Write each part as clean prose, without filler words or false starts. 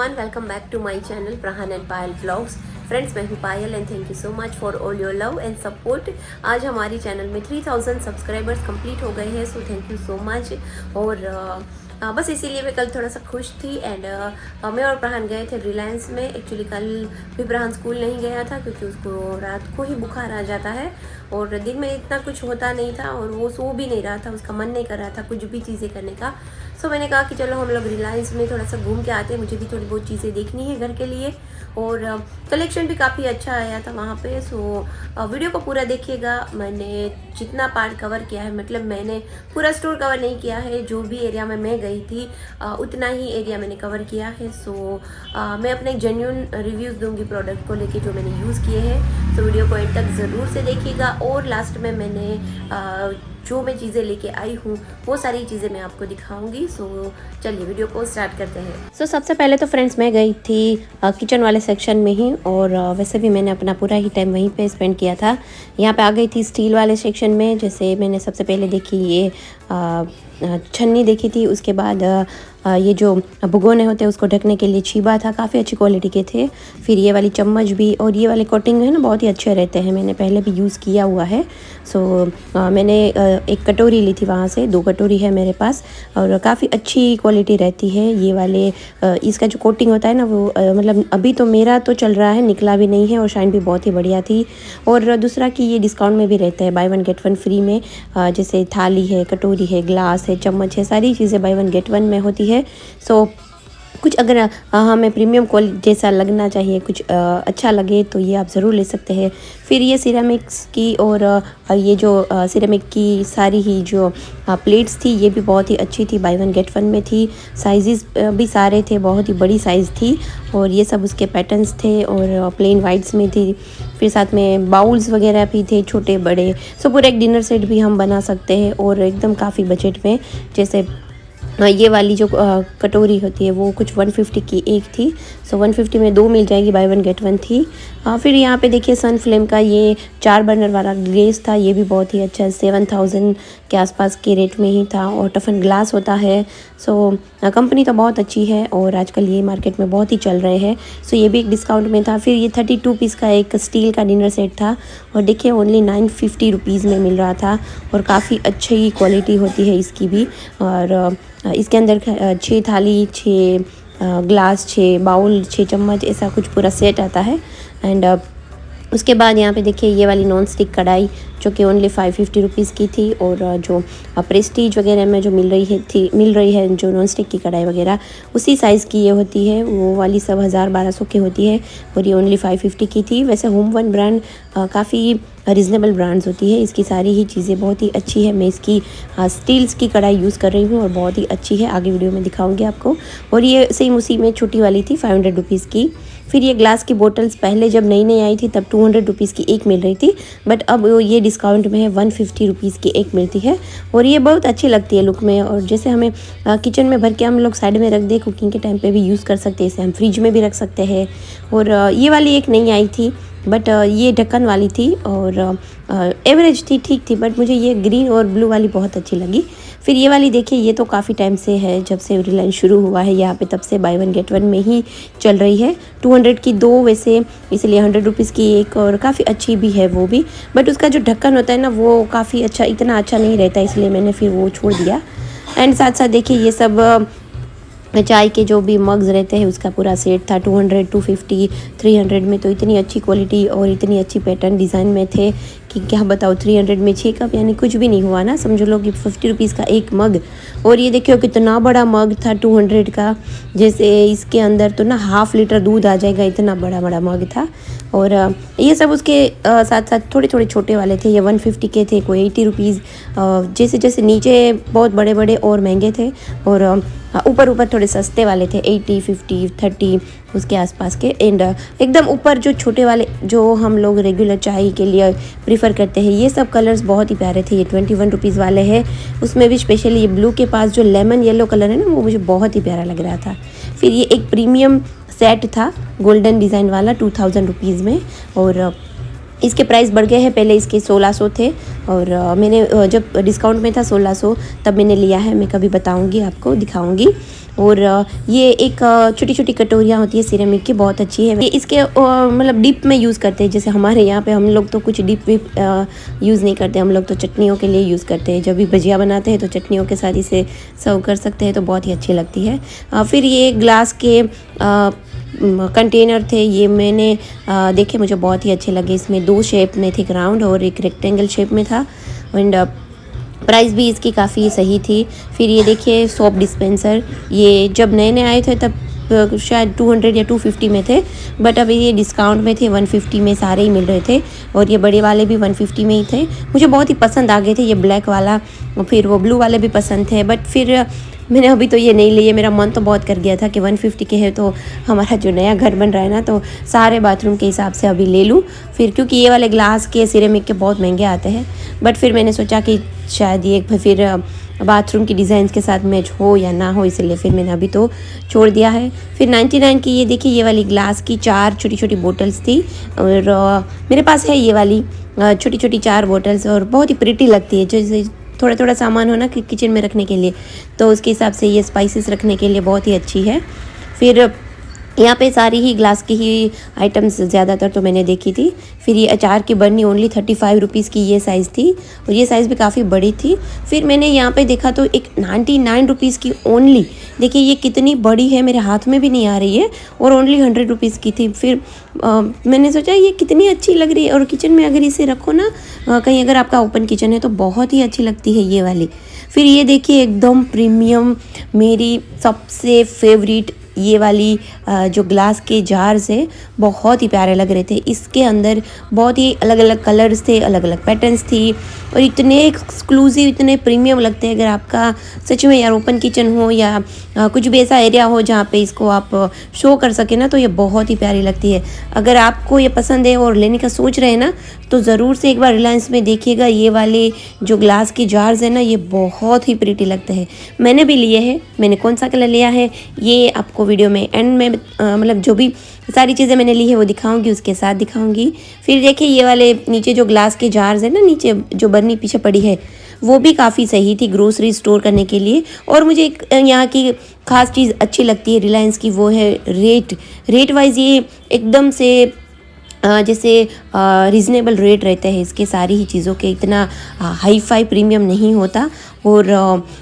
Everyone, welcome back to my channel Prahan and Payal vlogs. Friends, मैं हूँ Payal and thank you so much for all your love and support. आज हमारी channel में 3000 subscribers complete हो गए हैं, so thank you so much. और बस इसीलिए मैं कल थोड़ा सा खुश थी एंड मैं और प्रहान गए थे रिलायंस में। एक्चुअली कल भी प्रहान स्कूल नहीं गया था क्योंकि उसको रात को ही बुखार आ जाता है और दिन में इतना कुछ होता नहीं था और वो सो भी नहीं रहा था, उसका मन नहीं कर रहा था कुछ भी चीज़ें करने का। सो मैंने कहा कि चलो हम लोग रिलायंस में थोड़ा सा घूम के आते हैं, मुझे भी थोड़ी बहुत चीज़ें देखनी है घर के लिए। और कलेक्शन भी काफ़ी अच्छा आया था वहाँ पे। सो वीडियो को पूरा देखिएगा। मैंने जितना पार्ट कवर किया है, मतलब मैंने पूरा स्टोर कवर नहीं किया है, जो भी एरिया में मैं गई थी उतना ही एरिया मैंने कवर किया है। सो मैं अपने जेन्युइन रिव्यूज़ दूंगी प्रोडक्ट को लेके जो मैंने यूज़ किए हैं। तो वीडियो को एंड तक ज़रूर से देखिएगा और लास्ट में मैंने जो मैं चीज़ें लेके आई हूँ वो सारी चीज़ें मैं आपको दिखाऊंगी। सो चलिए वीडियो को स्टार्ट करते हैं। सो सबसे पहले तो फ्रेंड्स मैं गई थी किचन वाले सेक्शन में ही, और वैसे भी मैंने अपना पूरा ही टाइम वहीं पे स्पेंड किया था। यहाँ पे आ गई थी स्टील वाले सेक्शन में। जैसे मैंने सबसे पहले देखी ये छन्नी देखी थी, उसके बाद ये जो भगोने होते हैं उसको ढकने के लिए छीबा था, काफ़ी अच्छी क्वालिटी के थे। फिर ये वाली चम्मच भी, और ये वाले कोटिंग है ना बहुत ही अच्छे रहते हैं, मैंने पहले भी यूज़ किया हुआ है। सो मैंने एक कटोरी ली थी वहाँ से, 2 कटोरी है मेरे पास और काफ़ी अच्छी क्वालिटी रहती है। ये वाले इसका जो कोटिंग होता है ना वो मतलब अभी तो मेरा तो चल रहा है, निकला भी नहीं है और शाइन भी बहुत ही बढ़िया थी। और दूसरा कि ये डिस्काउंट में भी रहता है, बाय 1 गेट 1 फ्री में। जैसे थाली है, कटोरी है, ग्लास है, चम्मच है, सारी चीज़ें बाय 1 गेट 1 में होती है। सो कुछ अगर हमें प्रीमियम क्वालिटी जैसा लगना चाहिए, कुछ अच्छा लगे तो ये आप ज़रूर ले सकते हैं। फिर ये सिरेमिक्स की और ये जो सिरेमिक की सारी ही जो प्लेट्स थी ये भी बहुत ही अच्छी थी, बाय 1 गेट 1 में थी। साइजेस भी सारे थे, बहुत ही बड़ी साइज़ थी और ये सब उसके पैटर्न्स थे और प्लेन वाइट्स में थी। फिर साथ में बाउल्स वगैरह भी थे, छोटे बड़े। सो पूरा एक डिनर सेट भी हम बना सकते हैं और एकदम काफ़ी बजट में। जैसे ये वाली जो कटोरी होती है वो कुछ 150 की एक थी, सो 150 में 2 मिल जाएगी, बाय 1 गेट 1 थी। फिर यहाँ पे देखिए सन फ्लेम का ये 4 बर्नर वाला ग्लेस था, ये भी बहुत ही अच्छा है, 7000 के आसपास के रेट में ही था और टफन ग्लास होता है। सो कंपनी तो बहुत अच्छी है और आजकल ये मार्केट में बहुत ही चल रहे हैं। सो ये भी एक डिस्काउंट में था। फिर ये 32 पीस का एक स्टील का डिनर सेट था और देखिए ओनली 950 रुपीज़ में मिल रहा था और काफ़ी अच्छी क्वालिटी होती है इसकी भी। और इसके अंदर 6 थाली, 6 ग्लास, 6 बाउल, 6 चम्मच, ऐसा कुछ पूरा सेट आता है। एंड उसके बाद यहाँ पे देखिए ये वाली नॉन स्टिक कढ़ाई जो कि ओनली 550 रुपीज़ की थी। और जो प्रेस्टीज वगैरह में जो मिल रही है जो नॉन स्टिक की कढ़ाई वगैरह उसी साइज़ की ये होती है, वो वाली सब 1000-1200 की होती है और ये ओनली 550 की थी। वैसे होम वन ब्रांड काफ़ी रीज़नेबल ब्रांड्स होती है, इसकी सारी ही चीज़ें बहुत ही अच्छी है। मैं इसकी स्टील्स की कढ़ाई यूज़ कर रही हूँ और बहुत ही अच्छी है, आगे वीडियो में दिखाऊंगी आपको। और ये सेम उसी में छोटी वाली थी 500 रुपीज़ की। फिर ये ग्लास की बोटल्स पहले जब नई नई आई थी तब 200 रुपीज़ की एक मिल रही थी, बट अब ये डिस्काउंट में है 150 रुपीज़ की एक मिलती है और ये बहुत अच्छी लगती है लुक में। और जैसे हमें किचन में भर के हम लोग साइड में रख दे, कुकिंग के टाइम पे भी यूज़ कर सकते हैं, इसे हम फ्रिज में भी रख सकते हैं। और ये वाली एक नई आई थी बट ये ढक्कन वाली थी और एवरेज थी, ठीक थी, बट मुझे ये ग्रीन और ब्लू वाली बहुत अच्छी लगी। फिर ये वाली देखिए, ये तो काफ़ी टाइम से है, जब से रिलायंस शुरू हुआ है यहाँ पे तब से बाय 1 गेट 1 में ही चल रही है। 200 की 2 वैसे, इसलिए 100 रुपीज़ की एक, और काफ़ी अच्छी भी है वो भी, बट उसका जो ढक्कन होता है ना वो काफ़ी अच्छा, इतना अच्छा नहीं रहता, इसलिए मैंने फिर वो छोड़ दिया। एंड साथ साथ देखिए ये सब चाय के जो भी मग्स रहते हैं उसका पूरा सेट था 200, 250, 300 में। तो इतनी अच्छी क्वालिटी और इतनी अच्छी पैटर्न डिज़ाइन में थे कि क्या बताओ। 300 में 6 कप, यानी कुछ भी नहीं हुआ ना, समझ लो कि 50 रुपीज़ का एक मग। और ये देखियो कितना बड़ा मग था 200 का, जैसे इसके अंदर तो ना 1/2 लीटर दूध आ जाएगा, इतना बड़ा बड़ा मग था। और ये सब उसके साथ साथ थोड़े थोड़े छोटे वाले थे, ये 150 के थे, कोई 80 रुपीज़। जैसे जैसे नीचे बहुत बड़े बड़े और महंगे थे और ऊपर ऊपर थोड़े सस्ते वाले थे, 80, 50, 30 उसके आसपास के। एंड एकदम ऊपर जो छोटे वाले जो हम लोग रेगुलर चाय के लिए प्रीफर करते हैं, ये सब कलर्स बहुत ही प्यारे थे। ये 21 रुपीज़ वाले हैं, उसमें भी स्पेशली ये ब्लू के पास जो लेमन येलो कलर है ना वो मुझे बहुत ही प्यारा लग रहा था। फिर ये एक प्रीमियम सेट था गोल्डन डिज़ाइन वाला 2000 रुपीज़ में, और इसके प्राइस बढ़ गए हैं, पहले इसके 1600 थे और मैंने जब डिस्काउंट में था 1600 तब मैंने लिया है। मैं कभी बताऊंगी आपको, दिखाऊंगी। और ये एक छोटी छोटी कटोरियाँ होती है सिरेमिक की, बहुत अच्छी है। ये इसके मतलब डिप में यूज़ करते हैं, जैसे हमारे यहाँ पे हम लोग तो कुछ डिप विप यूज़ नहीं करते, हम लोग तो चटनियों के लिए यूज़ करते हैं। जब भी भजिया बनाते हैं तो चटनियों के साथ इसे सर्व कर सकते हैं, तो बहुत ही अच्छी लगती है। फिर ये ग्लास के कंटेनर थे, ये मैंने देखे, मुझे बहुत ही अच्छे लगे। इसमें 2 शेप में थे, एक राउंड और एक रेक्टेंगल शेप में था। एंड प्राइस भी इसकी काफ़ी सही थी। फिर ये देखिए सोप डिस्पेंसर, ये जब नए नए आए थे तब शायद 200 या 250 में थे, बट अभी ये डिस्काउंट में थे, 150 में सारे ही मिल रहे थे। और ये बड़े वाले भी 150 में ही थे। मुझे बहुत ही पसंद आ गए थे ये ब्लैक वाला, फिर वो ब्लू वाले भी पसंद थे, बट फिर मैंने अभी तो ये नहीं लिए। मेरा मन तो बहुत कर गया था कि 150 के है तो हमारा जो नया घर बन रहा है ना, तो सारे बाथरूम के हिसाब से अभी ले लूँ फिर, क्योंकि ये वाले ग्लास के सिरेमिक के बहुत महंगे आते हैं। बट फिर मैंने सोचा कि शायद ये फिर बाथरूम की डिज़ाइन के साथ मैच हो या ना हो, इसलिए फिर मैंने अभी तो छोड़ दिया है। फिर 99 की ये देखिए, ये वाली ग्लास की 4 छोटी छोटी बोटल्स थी और मेरे पास है ये वाली छोटी छोटी 4 बोटल्स, और बहुत ही प्रिटी लगती है। जैसे थोड़ा थोड़ा सामान हो ना कि किचन में रखने के लिए, तो उसके हिसाब से ये स्पाइसेस रखने के लिए बहुत ही अच्छी है। फिर यहाँ पे सारी ही ग्लास की ही आइटम्स ज़्यादातर तो मैंने देखी थी। फिर ये अचार की बर्नी ओनली 35 रुपीज़ की ये साइज़ थी, और ये साइज़ भी काफ़ी बड़ी थी। फिर मैंने यहाँ पे देखा तो एक 99 रुपीज़ की ओनली, देखिए ये कितनी बड़ी है, मेरे हाथ में भी नहीं आ रही है, और ओनली 100 रुपीज़ की थी। फिर मैंने सोचा ये कितनी अच्छी लग रही है, और किचन में अगर इसे रखो ना, कहीं अगर आपका ओपन किचन है तो बहुत ही अच्छी लगती है ये वाली। फिर ये देखिए एकदम प्रीमियम, मेरी सबसे फेवरेट ये वाली जो ग्लास के जार्स है, बहुत ही प्यारे लग रहे थे। इसके अंदर बहुत ही अलग अलग कलर्स थे, अलग अलग पैटर्न्स थी, और इतने एक्सक्लूसिव, इतने प्रीमियम लगते हैं। अगर आपका सच में यार ओपन किचन हो या कुछ भी ऐसा एरिया हो जहाँ पे इसको आप शो कर सके ना, तो ये बहुत ही प्यारी लगती है। अगर आपको ये पसंद है और लेने का सोच रहे हैं ना, तो ज़रूर से एक बार रिलायंस में देखिएगा। ये वाले जो ग्लास के जार्स है ना, ये बहुत ही प्रीटी लगते हैं। मैंने भी लिए हैं, मैंने कौन सा कलर लिया है ये आपको वीडियो में एंड में मतलब जो भी सारी चीज़ें मैंने ली है वो दिखाऊंगी, उसके साथ दिखाऊंगी। फिर देखिए ये वाले नीचे जो ग्लास के जार्स है ना, नीचे जो बर्नी पीछे पड़ी है, वो भी काफ़ी सही थी ग्रोसरी स्टोर करने के लिए। और मुझे एक यहाँ की ख़ास चीज़ अच्छी लगती है रिलायंस की, वो है रेट वाइज ये एकदम से जैसे रीज़नेबल रेट रहते हैं इसके, सारी ही चीज़ों के, इतना हाई फाई प्रीमियम नहीं होता, और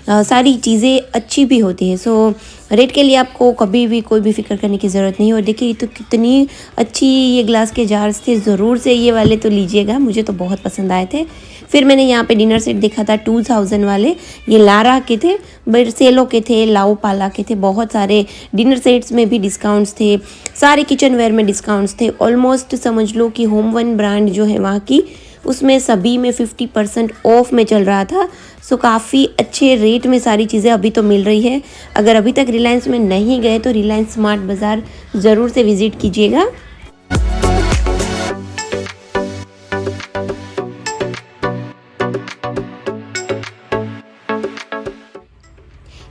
सारी चीज़ें अच्छी भी होती है। सो रेट के लिए आपको कभी भी कोई भी फिक्र करने की ज़रूरत नहीं। और देखिए तो कितनी अच्छी ये ग्लास के जार्स थे, ज़रूर से ये वाले तो लीजिएगा, मुझे तो बहुत पसंद आए थे। फिर मैंने यहाँ पे डिनर सेट देखा था 2000 वाले, ये लारा के थे, बरसेलो के थे, लाओ पाला के थे। बहुत सारे डिनर सेट्स में भी डिस्काउंट्स थे, सारे किचन वेयर में डिस्काउंट्स थे। ऑलमोस्ट समझ लो कि होम वन ब्रांड जो है वहाँ की, उसमें सभी में 50% ऑफ में चल रहा था। सो काफ़ी अच्छे रेट में सारी चीज़ें अभी तो मिल रही है। अगर अभी तक रिलायंस में नहीं गए तो रिलायंस स्मार्ट बाज़ार ज़रूर से विज़िट कीजिएगा।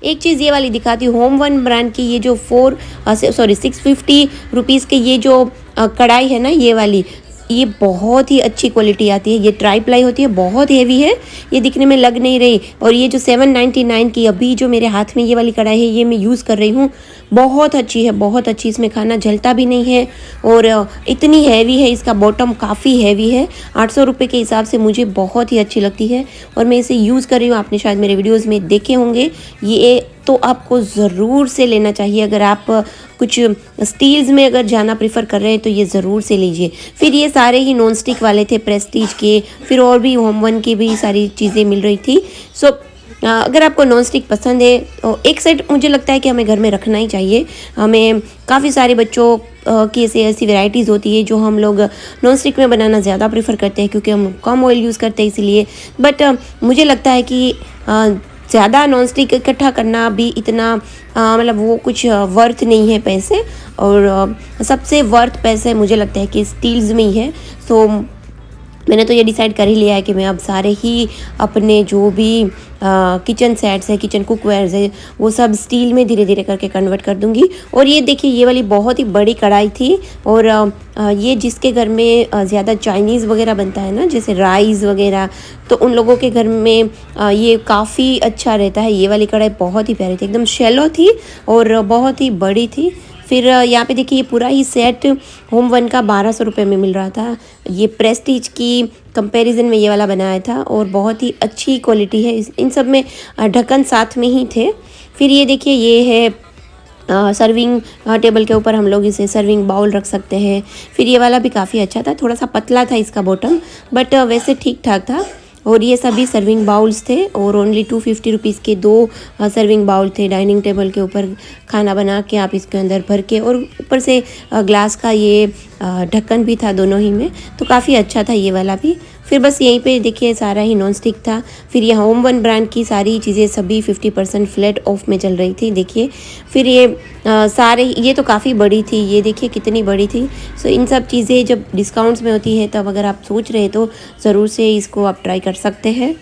एक चीज़ ये वाली दिखाती हूँ, होम वन ब्रांड की ये जो 650 रुपीज़ के ये जो कढ़ाई है ना, ये वाली, ये बहुत ही अच्छी क्वालिटी आती है। ये ट्राई प्लाई होती है, बहुत हेवी है, ये दिखने में लग नहीं रही। और ये जो 799 की अभी जो मेरे हाथ में ये वाली कढ़ाई है, ये मैं यूज़ कर रही हूँ, बहुत अच्छी है, बहुत अच्छी। इसमें खाना जलता भी नहीं है, और इतनी हैवी है, इसका बॉटम काफ़ी हैवी है। 800 रुपये के हिसाब से मुझे बहुत ही अच्छी लगती है, और मैं इसे यूज़ कर रही हूँ। आपने शायद मेरे वीडियोज़ में देखे होंगे, ये तो आपको ज़रूर से लेना चाहिए। अगर आप कुछ स्टील्स में अगर जाना प्रेफर कर रहे हैं तो ये ज़रूर से लीजिए। फिर ये सारे ही नॉन स्टिक वाले थे, प्रेस्टीज के, फिर और भी होम वन की भी सारी चीज़ें मिल रही थी। सो अगर आपको नॉन स्टिक पसंद है तो एक सेट मुझे लगता है कि हमें घर में रखना ही चाहिए। हमें काफ़ी सारे बच्चों की ऐसी वैरायटीज़ होती है जो हम लोग नॉन स्टिक में बनाना ज़्यादा प्रेफर करते हैं, क्योंकि हम कम ऑयल यूज़ करते हैं इसलिए। बट मुझे लगता है कि ज़्यादा नॉन स्टिक इकट्ठा करना भी इतना मतलब वो कुछ वर्थ नहीं है पैसे, और सबसे वर्थ पैसे मुझे लगता है कि स्टील्स में ही है। सो मैंने तो ये डिसाइड कर ही लिया है कि मैं अब सारे ही अपने जो भी किचन सेट्स है, किचन कुकवेयर्स है, वो सब स्टील में धीरे धीरे करके कन्वर्ट कर दूंगी। और ये देखिए, ये वाली बहुत ही बड़ी कढ़ाई थी, और ये जिसके घर में ज़्यादा चाइनीज़ वगैरह बनता है ना, जैसे राइस वगैरह, तो उन लोगों के घर में ये काफ़ी अच्छा रहता है। ये वाली कढ़ाई बहुत ही प्यारी थी, एकदम शैलो थी और बहुत ही बड़ी थी। फिर यहाँ पे देखिए, ये पूरा ही सेट होम वन का 1200 रुपये में मिल रहा था। ये प्रेस्टीज की कंपैरिजन में ये वाला बनाया था और बहुत ही अच्छी क्वालिटी है। इन सब में ढक्कन साथ में ही थे। फिर ये देखिए, ये है सर्विंग टेबल के ऊपर हम लोग इसे सर्विंग बाउल रख सकते हैं। फिर ये वाला भी काफ़ी अच्छा था, थोड़ा सा पतला था इसका बॉटम, बट वैसे ठीक ठाक था। और ये सभी सर्विंग बाउल्स थे और ओनली 250 रुपीज़ के 2 सर्विंग बाउल थे। डाइनिंग टेबल के ऊपर खाना बना के आप इसके अंदर भर के, और ऊपर से ग्लास का ये ढक्कन भी था दोनों ही में, तो काफ़ी अच्छा था ये वाला भी। फिर बस यहीं पे देखिए सारा ही नॉन स्टिक था। फिर ये होम वन ब्रांड की सारी चीज़ें सभी 50% फ्लैट ऑफ में चल रही थी, देखिए। फिर ये सारे, ये तो काफ़ी बड़ी थी, ये देखिए कितनी बड़ी थी। सो इन सब चीज़ें जब डिस्काउंट्स में होती है, तब अगर आप सोच रहे तो ज़रूर से इसको आप ट्राई कर सकते हैं।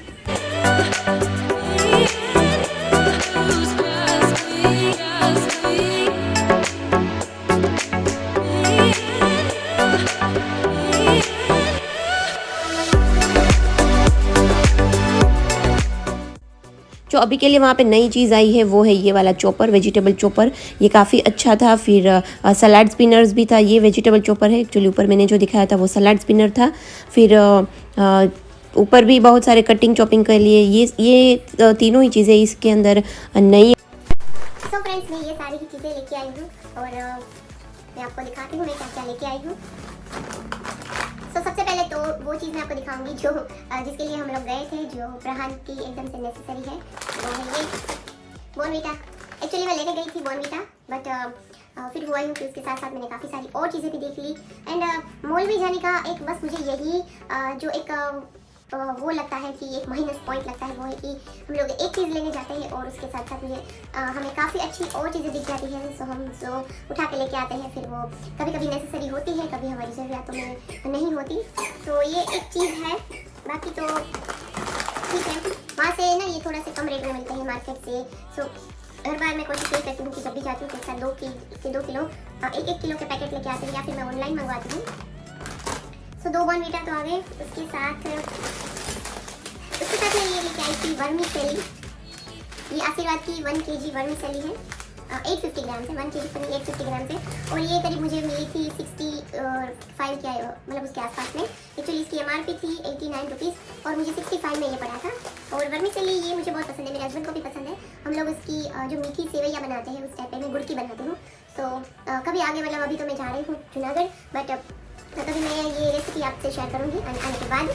जो अभी के लिए वहाँ पे नई चीज़ आई है वो है ये वाला चॉपर, वेजिटेबल चॉपर। ये काफ़ी अच्छा था। फिर सलाड स्पिनर्स भी था। ये वेजिटेबल चॉपर है एक्चुअली, ऊपर मैंने जो दिखाया था वो सलाड स्पिनर था। फिर ऊपर भी बहुत सारे कटिंग चॉपिंग के लिए ये तीनों ही चीज़ें इसके अंदर नई। तो फ्रेंड्स, मैं ये सारी ही चीज़ें लेके आई हूँ और मैं आपको दिखाती हूँ मैं क्या क्या लेके आई हूँ। तो सबसे पहले तो वो चीज़ मैं आपको दिखाऊंगी जो जिसके लिए हम लोग गए थे, जो प्रहान की एकदम से नेसेसरी है, वो है ये बॉर्नवीटा। एक्चुअली मैं लेने गई थी बॉर्नवीटा, बट फिर हुआ यूँ कि उसके साथ साथ मैंने काफ़ी सारी और चीज़ें भी देख ली। एंड मॉल में जाने का एक बस मुझे यही जो एक वो लगता है कि एक माइनस पॉइंट लगता है, वो है कि हम लोग एक चीज़ लेने जाते हैं और उसके साथ साथ मुझे हमें काफ़ी अच्छी और चीज़ें दिख जाती हैं, सो हम जो उठा के लेके आते हैं, फिर वो कभी कभी नेसेसरी होती है, कभी हमारी ज़रूरियातों में नहीं होती। तो ये एक चीज़ है, बाकी तो ठीक है। वहाँ से ना ये थोड़ा से कम रेट में मिलते हैं मार्केट से। सो हर बार मैं कोशिश यही करती हूँ कि जब भी जाती हूँ तो साथ 2 किलो 1 किलो के पैकेट लेके आती हूँ, या फिर मैं ऑनलाइन मंगवाती हूँ। सो 2 बॉर्नवीटा तो आ गए। उसके साथ मैं ये लेके आई थी वर्मीसेली। ये आशीर्वाद की 1 kg वर्मीसेली है, 850 ग्राम से, 1 kg पनीर 850 ग्राम से। और ये करीब मुझे मिली थी 65 के मतलब उसके आसपास में। एक्चुअली इसकी MRP थी 89 रुपीज़ और मुझे 65 में ये पड़ा था। और वर्मीसेली ये मुझे बहुत पसंद है, मेरे हस्बैंड को भी पसंद है। हम लोग इसकी जो मीठी सेवैयाँ बनाते हैं उस टाइप में गुड़ की बनाती हूँ। सो कभी आगे, मतलब अभी तो मैं जा रही हूँ जूनागढ़, बट तभी मैं ये रेसिपी आपसे शेयर करूँगी आने के बाद।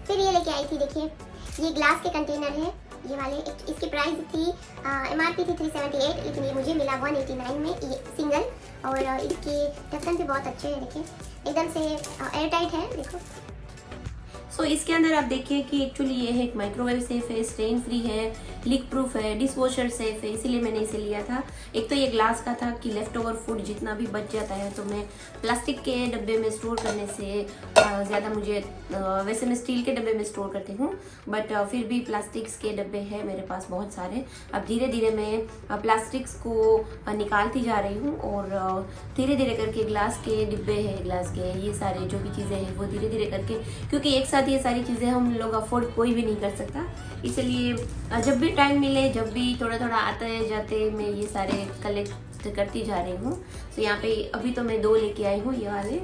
फिर ये लेके आई थी, देखिए ये ग्लास के कंटेनर है ये वाले। इसकी प्राइस थी MRP थी 378, लेकिन ये मुझे मिला 189 में, ये सिंगल। और इसके ढक्कन भी बहुत अच्छे हैं, देखिए एकदम से एयर टाइट है, देखो। सो इसके अंदर आप देखिए कि एक्चुअली ये है एक माइक्रोवेव सेफ है, स्टेन फ्री है, लीक प्रूफ है, डिश वॉशर सेफ है, इसीलिए मैंने इसे लिया था। एक तो ये ग्लास का था कि लेफ्ट ओवर फूड जितना भी बच जाता है तो मैं प्लास्टिक के डब्बे में स्टोर करने से ज़्यादा मुझे, वैसे मैं स्टील के डब्बे में स्टोर करती हूँ, बट फिर भी प्लास्टिक्स के डब्बे हैं मेरे पास बहुत सारे। अब धीरे धीरे मैं प्लास्टिक्स को निकालती जा रही हूँ और धीरे धीरे करके ग्लास के डिब्बे हैं, ग्लास के ये सारे जो भी चीज़ें हैं वो धीरे धीरे करके, क्योंकि एक साथ ये सारी चीज़ें हम लोग अफोर्ड कोई भी नहीं कर सकता, इसलिए जब भी टाइम मिले, जब भी थोड़ा थोड़ा आते जाते मैं ये सारे कलेक्ट करती जा रही हूँ। तो यहाँ पे अभी तो मैं 2 लेके आई हूँ, ये वाले,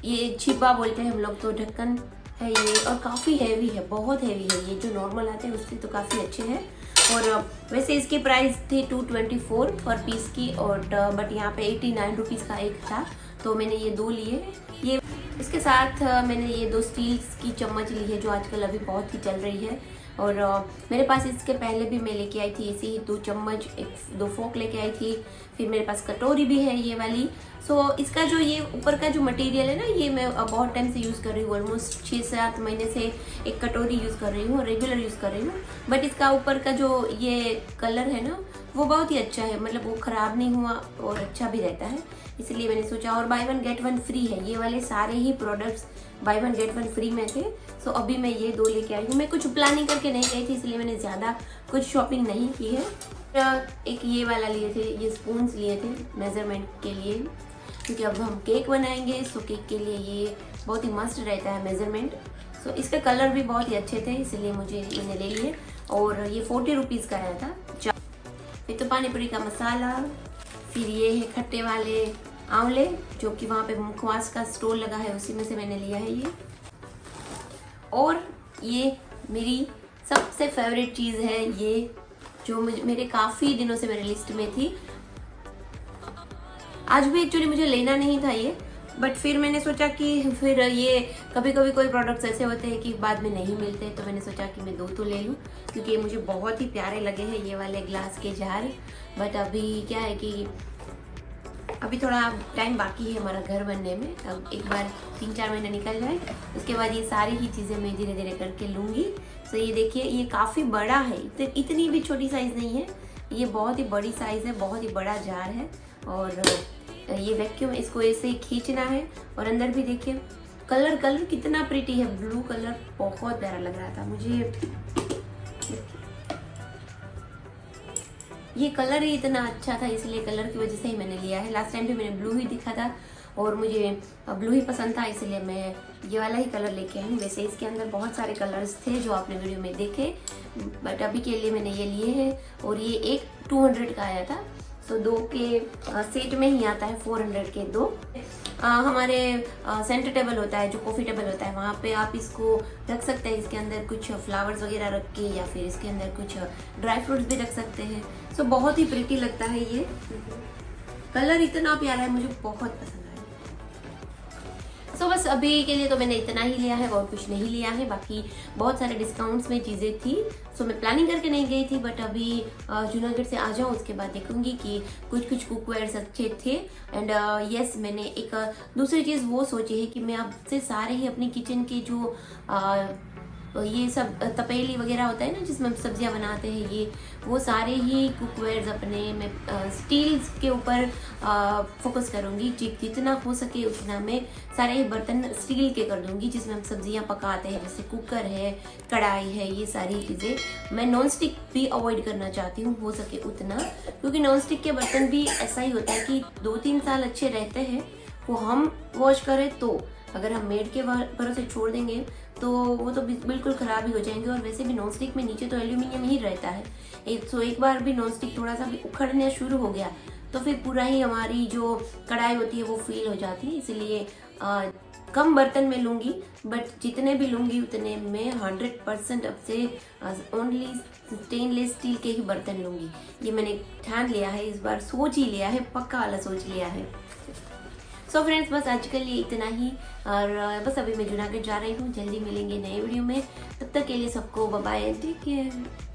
ये छिपा बोलते हैं हम लोग, तो ढक्कन है ये, और काफ़ी हैवी है, बहुत हैवी है। ये जो नॉर्मल आते हैं उससे तो काफ़ी अच्छे हैं। और वैसे इसकी प्राइस थी 224 पर पीस की, और बट यहाँ पे 89 रुपीज़ का एक था, तो मैंने ये 2 लिए। ये इसके साथ मैंने ये 2 स्टील्स की चम्मच ली है जो आजकल अभी बहुत ही चल रही है। और मेरे पास इसके पहले भी मैं लेके आई थी ऐसी ही 2 चम्मच, 2 फोक लेके आई थी। फिर मेरे पास कटोरी भी है ये वाली। सो इसका जो ये ऊपर का जो मटेरियल है ना, ये मैं बहुत टाइम से यूज़ कर रही हूँ, ऑलमोस्ट 6-7 महीने से एक कटोरी यूज़ कर रही हूँ, रेगुलर यूज़ कर रही हूँ। बट इसका ऊपर का जो ये कलर है ना, वो बहुत ही अच्छा है, मतलब वो ख़राब नहीं हुआ और अच्छा भी रहता है, इसलिए मैंने सोचा। और buy one get one free है, ये वाले सारे ही products buy one get one free में थे। सो अभी मैं ये 2 लेके आई हूँ। मैं कुछ प्लानिंग करके नहीं गई थी, इसलिए मैंने ज़्यादा कुछ शॉपिंग नहीं की है। एक ये वाला लिए थे, ये स्पून्स लिए थे मेज़रमेंट के लिए, क्योंकि अब हम केक बनाएंगे, सो केक के लिए ये बहुत ही मस्त रहता है मेज़रमेंट। सो इसके कलर भी बहुत ही अच्छे थे, इसलिए मैंने ले लिए। और ये 40 रुपीज़ का आया था। फिर तो पानी पूरी का मसाला, फिर ये है खट्टे वाले आंवले, जो कि वहाँ पे मुखवास का स्टोर लगा है, उसी में से मैंने लिया है ये। और ये मेरी सबसे फेवरेट चीज़ है, ये जो मेरे काफ़ी दिनों से मेरे लिस्ट में थी। आज भी एक्चुअली मुझे लेना नहीं था ये, बट फिर मैंने सोचा कि फिर ये कभी कभी कोई प्रोडक्ट्स ऐसे होते हैं कि बाद में नहीं मिलते, तो मैंने सोचा कि मैं 2 तो ले लूँ, क्योंकि ये मुझे बहुत ही प्यारे लगे हैं ये वाले ग्लास के जार। बट अभी क्या है कि अभी थोड़ा टाइम बाकी है हमारा घर बनने में। अब एक बार 3-4 महीने निकल जाए, उसके बाद ये सारी ही चीज़ें मैं धीरे धीरे करके लूँगी। तो ये देखिए, ये काफ़ी बड़ा है, इतनी भी छोटी साइज़ नहीं है, ये बहुत ही बड़ी साइज़ है, बहुत ही बड़ा जार है। और ये वैक्यूम, इसको ऐसे ही खींचना है। और अंदर भी देखिए कलर कितना प्रिटी है, ब्लू कलर बहुत प्यारा लग रहा था मुझे। ये कलर ही इतना अच्छा था, इसलिए कलर की वजह से ही मैंने लिया है। लास्ट टाइम भी मैंने ब्लू ही दिखा था और मुझे ब्लू ही पसंद था, इसलिए मैं ये वाला ही कलर लेके आई हूँ। वैसे इसके अंदर बहुत सारे कलर्स थे जो आपने वीडियो में देखे, बट अभी के लिए मैंने ये लिए हैं। और ये एक 200 का आया था, सो 2 के सेट में ही आता है, 400 के 2। हमारे सेंटर टेबल होता है, जो कॉफ़ी टेबल होता है, वहाँ पे आप इसको रख सकते हैं। इसके अंदर कुछ फ्लावर्स वगैरह रख के, या फिर इसके अंदर कुछ ड्राई फ्रूट्स भी रख सकते हैं। सो बहुत ही प्रिटी लगता है ये, कलर इतना प्यारा है, मुझे बहुत पसंद आया। सो बस अभी के लिए तो मैंने इतना ही लिया है और कुछ नहीं लिया है। बाकी बहुत सारे डिस्काउंट्स में चीज़ें थी, सो मैं प्लानिंग करके नहीं गई थी, बट अभी जूनागढ़ से आ जाऊँ उसके बाद देखूंगी कि कुछ कुकवेयर्स अच्छे थे। एंड यस, मैंने एक दूसरी चीज़ वो सोची है कि मैं आपसे सारे ही अपनी किचन के जो ये सब तपेली वगैरह होता है ना, जिसमें हम सब्जियां बनाते हैं, ये वो सारे ही कुकवेयर्स अपने मैं स्टील्स के ऊपर फोकस करूँगी। जितना हो सके उतना मैं सारे ही बर्तन स्टील के कर दूँगी, जिसमें हम सब्जियां पकाते हैं, जैसे कुकर है, कढ़ाई है, ये सारी चीज़ें। मैं नॉन स्टिक भी अवॉइड करना चाहती हूँ, हो सके उतना, क्योंकि नॉन स्टिक के बर्तन भी ऐसा ही होता है कि 2-3 साल अच्छे रहते हैं, वो हम वॉश करें तो। अगर हम मेड के भरोसे छोड़ देंगे तो वो तो बिल्कुल ख़राब ही हो जाएंगे। और वैसे भी नॉन स्टिक में नीचे तो एल्यूमिनियम ही रहता है, एक बार भी नॉन स्टिक थोड़ा सा भी उखड़ना शुरू हो गया तो फिर पूरा ही हमारी जो कढ़ाई होती है वो फील हो जाती है। इसलिए कम बर्तन में लूँगी, बट जितने भी लूँगी उतने में 100% अब से ओनली स्टेनलेस स्टील के ही बर्तन लूँगी। ये मैंने ठान लिया है, इस बार सोच ही लिया है, पक्का वाला सोच लिया है। सो फ्रेंड्स, बस आज के लिए इतना ही। और बस अभी मैं जूनागढ़ जा रही हूँ, जल्दी मिलेंगे नए वीडियो में। तब तक के लिए सबको बाय बाय, टेक केयर।